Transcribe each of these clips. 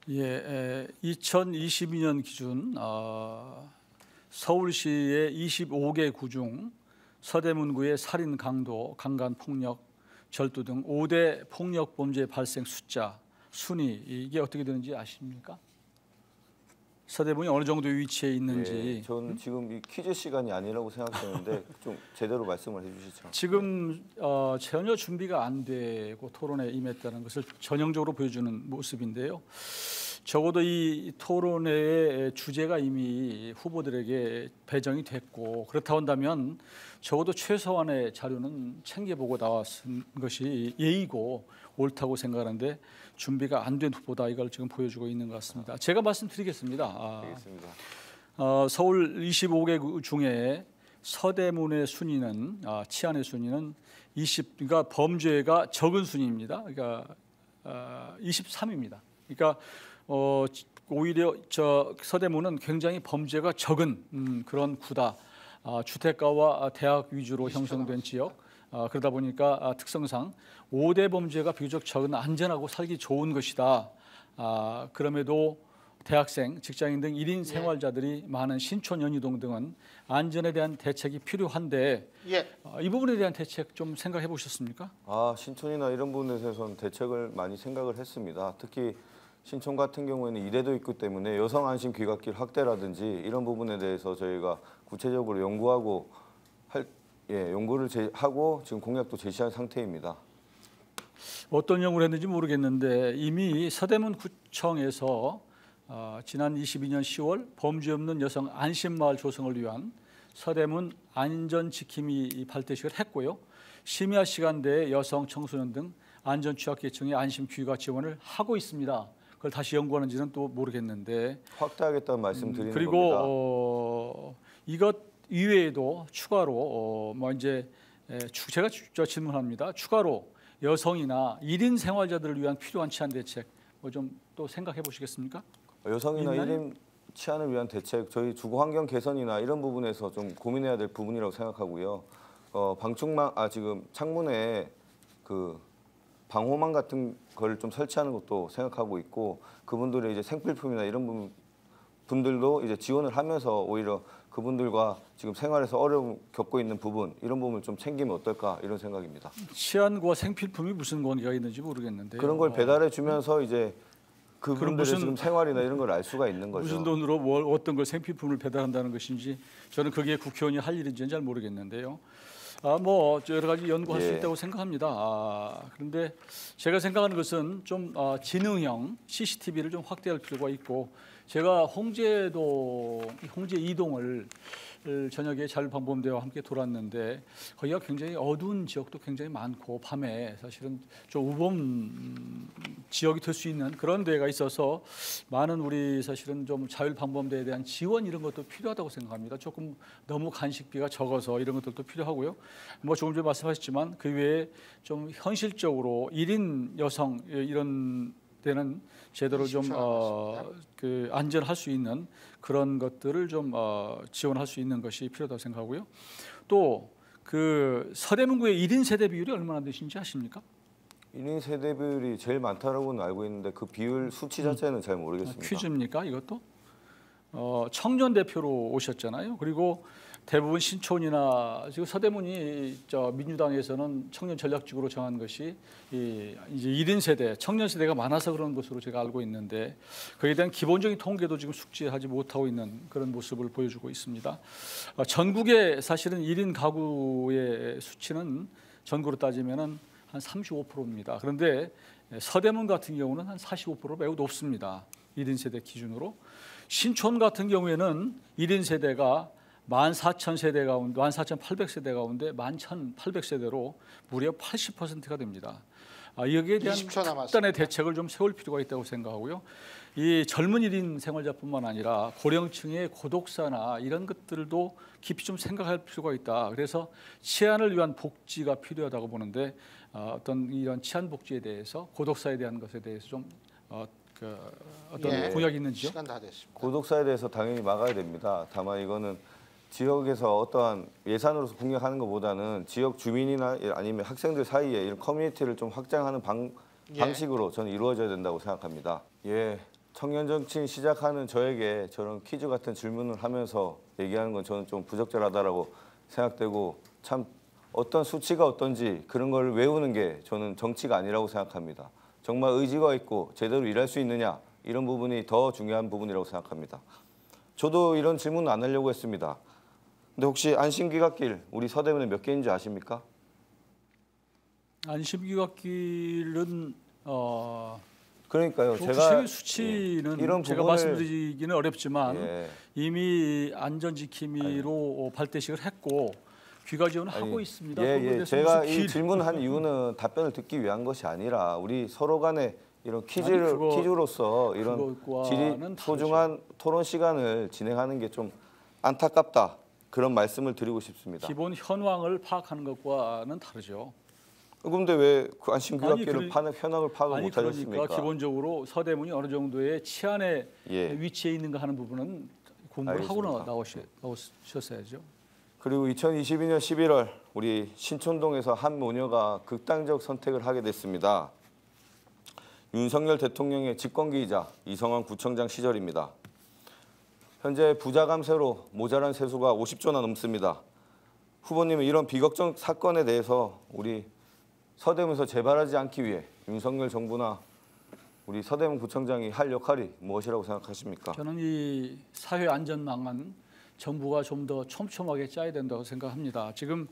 예, 2022년 기준 서울시의 25개 구 중 서대문구의 살인, 강도, 강간 폭력, 절도 등 5대 폭력 범죄 발생 숫자, 순위 이게 어떻게 되는지 아십니까? 서대문이 어느 정도 위치에 있는지. 저는 지금 이 퀴즈 시간이 아니라고 생각했는데 좀 제대로 말씀을 해주시죠. 지금 전혀 준비가 안 되고 토론에 임했다는 것을 전형적으로 보여주는 모습인데요. 적어도 이 토론회의 주제가 이미 후보들에게 배정이 됐고 그렇다고 한다면 적어도 최소한의 자료는 챙겨보고 나왔은 것이 예의고 옳다고 생각하는데 준비가 안 된 후보다 이걸 지금 보여주고 있는 것 같습니다. 제가 말씀드리겠습니다. 알겠습니다. 서울 25개 구 중에 서대문의 순위는 치안의 순위는 그러니까 범죄가 적은 순위입니다. 그러니까 23입니다. 그러니까 오히려 서대문은 굉장히 범죄가 적은 그런 구다. 주택가와 대학 위주로 형성된 지역. 그러다 보니까 특성상 5대 범죄가 비교적 적은 안전하고 살기 좋은 것이다. 그럼에도 대학생, 직장인 등 1인 생활자들이 많은 신촌, 연희동 등은 안전에 대한 대책이 필요한데 이 부분에 대한 대책 좀 생각해 보셨습니까? 신촌이나 이런 부분에 대해서는 대책을 많이 생각을 했습니다. 특히 신촌 같은 경우에는 이대도 있기 때문에 여성 안심 귀갓길 확대라든지 이런 부분에 대해서 저희가 구체적으로 연구하고 연구를 하고 지금 공약도 제시한 상태입니다. 어떤 연구를 했는지 모르겠는데 이미 서대문구청에서 지난 22년 10월 범죄 없는 여성 안심마을 조성을 위한 서대문 안전지킴이 발대식을 했고요. 심야 시간대에 여성, 청소년 등 안전 취약계층의 안심 귀가 지원을 하고 있습니다. 그걸 다시 연구하는지는 또 모르겠는데 확대하겠다는 말씀 드리는 그리고 겁니다. 이것 이외에도 추가로 제가 질문합니다. 추가로 여성이나 1인 생활자들을 위한 필요한 치안 대책 좀 또 생각해 보시겠습니까? 여성이나 1인 치안을 위한 대책, 저희 주거 환경 개선이나 이런 부분에서 좀 고민해야 될 부분이라고 생각하고요. 방충망 지금 창문에 그 방호망 같은 걸 좀 설치하는 것도 생각하고 있고 그분들의 이제 생필품이나 이런 분들도 이제 지원을 하면서 오히려 그분들과 지금 생활에서 어려움 겪고 있는 부분 이런 부분을 좀 챙기면 어떨까 이런 생각입니다. 치안과 생필품이 무슨 관계가 있는지 모르겠는데 그런 걸 배달해 주면서 이제 그분들의 지금 생활이나 이런 걸 알 수가 있는 거죠. 무슨 돈으로 어떤 걸 생필품을 배달한다는 것인지 저는 그게 국회의원이 할 일인지는 잘 모르겠는데요. 여러 가지 연구할 수 있다고 생각합니다. 그런데 제가 생각하는 것은 좀 지능형 CCTV를 좀 확대할 필요가 있고 제가 홍제 이동을 저녁에 자율방범대와 함께 돌았는데 거기가 굉장히 어두운 지역도 굉장히 많고 밤에 사실은 좀 우범 지역이 될 수 있는 그런 데가 있어서 많은 우리 사실은 좀 자율방범대에 대한 지원 이런 것도 필요하다고 생각합니다. 조금 너무 간식비가 적어서 이런 것들도 필요하고요. 조금 전에 말씀하셨지만 그 외에 좀 현실적으로 1인 여성 이런 데는 제대로 좀 안전할 수 있는 그런 것들을 좀 지원할 수 있는 것이 필요하다고 생각하고요. 또 그 서대문구의 1인 세대 비율이 얼마나 되신지 아십니까? 1인 세대 비율이 제일 많다라고는 알고 있는데 그 비율 수치 자체는 잘 모르겠습니다. 퀴즈입니까 이것도? 청년 대표로 오셨잖아요. 그리고 대부분 신촌이나 지금 서대문이 민주당에서는 청년 전략지구로 정한 것이 이제 1인 세대, 청년 세대가 많아서 그런 것으로 제가 알고 있는데 거기에 대한 기본적인 통계도 지금 숙지하지 못하고 있는 그런 모습을 보여주고 있습니다. 전국의 사실은 1인 가구의 수치는 전국으로 따지면은 한 35%입니다. 그런데 서대문 같은 경우는 한 45% 매우 높습니다. 1인 세대 기준으로. 신촌 같은 경우에는 1인 세대가 14,000세대 가운데 14,800세대 가운데 11,800세대로 무려 80%가 됩니다. 여기에 대한 특단의 대책을 좀 세울 필요가 있다고 생각하고요. 이 젊은 1인 생활자뿐만 아니라 고령층의 고독사나 이런 것들도 깊이 좀 생각할 필요가 있다. 그래서 치안을 위한 복지가 필요하다고 보는데 어떤 이런 치안 복지에 대해서 고독사에 대한 것에 대해서 좀 어떤 공약이 있는지요? 시간 다 됐습니다. 고독사에 대해서 당연히 막아야 됩니다. 다만 이거는 지역에서 어떠한 예산으로서 공략하는 것보다는 지역 주민이나 아니면 학생들 사이에 이런 커뮤니티를 좀 확장하는 방식으로 저는 이루어져야 된다고 생각합니다. 청년 정치인 시작하는 저에게 저런 퀴즈 같은 질문을 하면서 얘기하는 건 저는 좀 부적절하다라고 생각되고 참 어떤 수치가 어떤지 그런 걸 외우는 게 저는 정치가 아니라고 생각합니다. 정말 의지가 있고 제대로 일할 수 있느냐 이런 부분이 더 중요한 부분이라고 생각합니다. 저도 이런 질문은 안 하려고 했습니다. 근데 혹시 안심귀갓길 우리 서대문에 몇 개인지 아십니까? 안심귀갓길은 그러니까요. 그 제가 구체적인 수치는 이런 제가 부분을- 말씀드리기는 어렵지만 예. 이미 안전지킴이로 발대식을 했고 귀가 지원을 하고 있습니다. 그 부분에 예. 대해서 제가 무슨 이 질문한 이유는 답변을 듣기 위한 것이 아니라 우리 서로 간에 이런 퀴즈로서 이런 질의 그것과는 소중한 토론 시간을 진행하는 게 좀 안타깝다. 그런 말씀을 드리고 싶습니다. 기본 현황을 파악하는 것과는 다르죠. 그런데 왜 그 안심귀갓길을 아니, 현황을 파악을 아니 못 하셨습니까? 그러니까 기본적으로 서대문이 어느 정도의 치안에 예. 위치해 있는가 하는 부분은 공부를 알겠습니다. 하고 나오셨어야죠. 그리고 2022년 11월 우리 신촌동에서 한 모녀가 극단적 선택을 하게 됐습니다. 윤석열 대통령의 직권기이자 이성환 구청장 시절입니다. 현재 부자 감세로 모자란 세수가 50조나 넘습니다. 후보님은 이런 비걱정 사건에 대해서 우리 서대문에서 재발하지 않기 위해 윤석열 정부나 우리 서대문 구청장이 할 역할이 무엇이라고 생각하십니까? 저는 이 사회 안전망은 정부가 좀 더 촘촘하게 짜야 된다고 생각합니다. 지금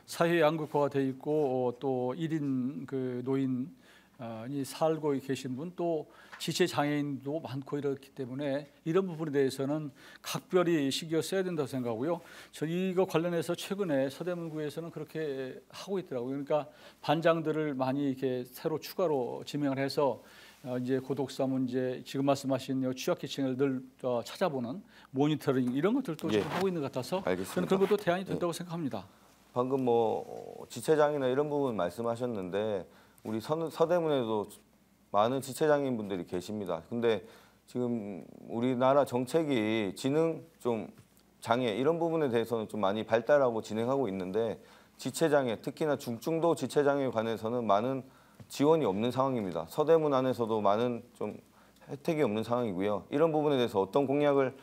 사회 양극화가 돼 있고 또 1인 그 노인이 살고 계신 분 또 지체 장애인도 많고 이렇기 때문에 이런 부분에 대해서는 각별히 신경 써야 된다고 생각하고요. 저 이거 관련해서 최근에 서대문구에서는 그렇게 하고 있더라고요. 그러니까 반장들을 많이 이렇게 새로 추가로 지명을 해서 이제 고독사 문제, 지금 말씀하신 취약계층을 늘 찾아보는 모니터링 이런 것들도 지금 하고 있는 것 같아서 알겠습니다. 저는 그런 것도 대안이 된다고 생각합니다. 방금 지체장애나 이런 부분 말씀하셨는데 우리 서대문에도 많은 지체장애인분들이 계십니다. 근데 지금 우리나라 정책이 지능 좀 장애 이런 부분에 대해서는 좀 많이 발달하고 진행하고 있는데 지체장애 특히나 중증도 지체장애에 관해서는 많은 지원이 없는 상황입니다. 서대문 안에서도 많은 좀 혜택이 없는 상황이고요. 이런 부분에 대해서 어떤 공약을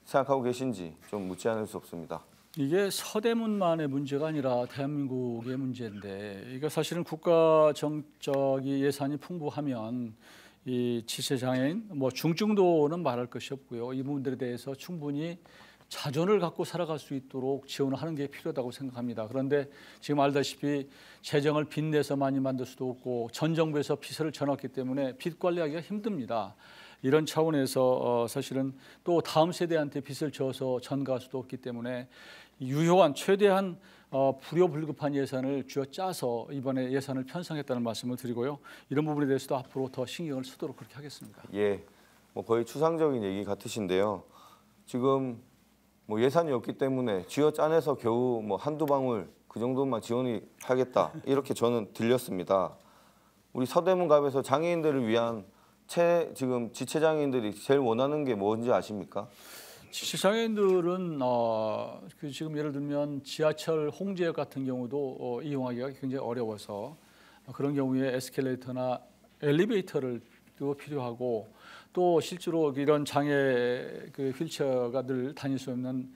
생각하고 계신지 좀 묻지 않을 수 없습니다. 이게 서대문만의 문제가 아니라 대한민국의 문제인데 이거 사실은 국가 정적이 예산이 풍부하면 이 지체장애인 중증도는 말할 것이 없고요. 이 부분들에 대해서 충분히 자존을 갖고 살아갈 수 있도록 지원을 하는 게 필요하다고 생각합니다. 그런데 지금 알다시피 재정을 빚내서 많이 만들 수도 없고 전 정부에서 빚을 져놨기 때문에 빚 관리하기가 힘듭니다. 이런 차원에서 사실은 또 다음 세대한테 빚을 져서 전가할 수도 없기 때문에 유효한 최대한 불효불급한 예산을 쥐어짜서 이번에 예산을 편성했다는 말씀을 드리고요. 이런 부분에 대해서도 앞으로 더 신경을 쓰도록 그렇게 하겠습니다. 예, 거의 추상적인 얘기 같으신데요. 지금 예산이 없기 때문에 쥐어짜내서 겨우 한두 방울 그 정도만 지원이 하겠다 이렇게 저는 들렸습니다. 우리 서대문갑에서 장애인들을 위한 지금 지체장애인들이 제일 원하는 게 뭔지 아십니까? 지체장애인들은 지금 예를 들면 지하철 홍제역 같은 경우도 이용하기가 굉장히 어려워서 그런 경우에 에스컬레이터나 엘리베이터를 또 필요하고 또 실제로 이런 장애 휠체어가 늘 다닐 수 없는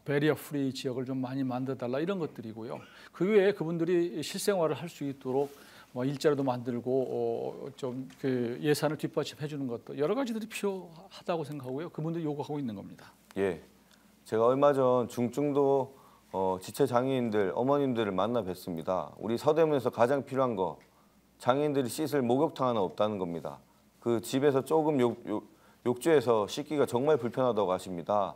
배리어 프리 지역을 좀 많이 만들어달라 이런 것들이고요. 그 외에 그분들이 실생활을 할 수 있도록 일자리도 만들고 좀 예산을 뒷받침해 주는 것도 여러 가지들이 필요하다고 생각하고요. 그분들이 요구하고 있는 겁니다. 예, 제가 얼마 전 중증도 지체 장애인들 어머님들을 만나 뵀습니다. 우리 서대문에서 가장 필요한 거 장애인들이 씻을 목욕탕 하나 없다는 겁니다. 그 집에서 조금 욕조에서 씻기가 정말 불편하다고 하십니다.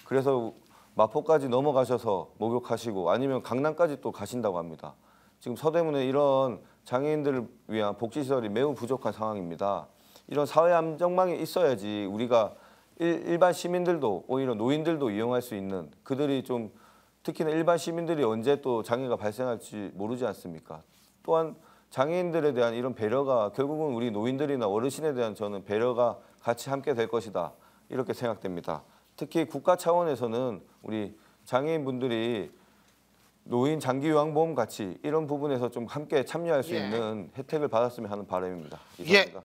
그래서 마포까지 넘어가셔서 목욕하시고 아니면 강남까지 또 가신다고 합니다. 지금 서대문에 이런 장애인들을 위한 복지시설이 매우 부족한 상황입니다. 이런 사회 안전망이 있어야지 우리가 일반 시민들도 오히려 노인들도 이용할 수 있는 그들이 좀 특히나 일반 시민들이 언제 또 장애가 발생할지 모르지 않습니까? 또한 장애인들에 대한 이런 배려가 결국은 우리 노인들이나 어르신에 대한 저는 배려가 같이 함께 될 것이다 이렇게 생각됩니다. 특히 국가 차원에서는 우리 장애인분들이 노인 장기요양보험 같이 이런 부분에서 좀 함께 참여할 수 있는 혜택을 받았으면 하는 바람입니다. 이상입니다.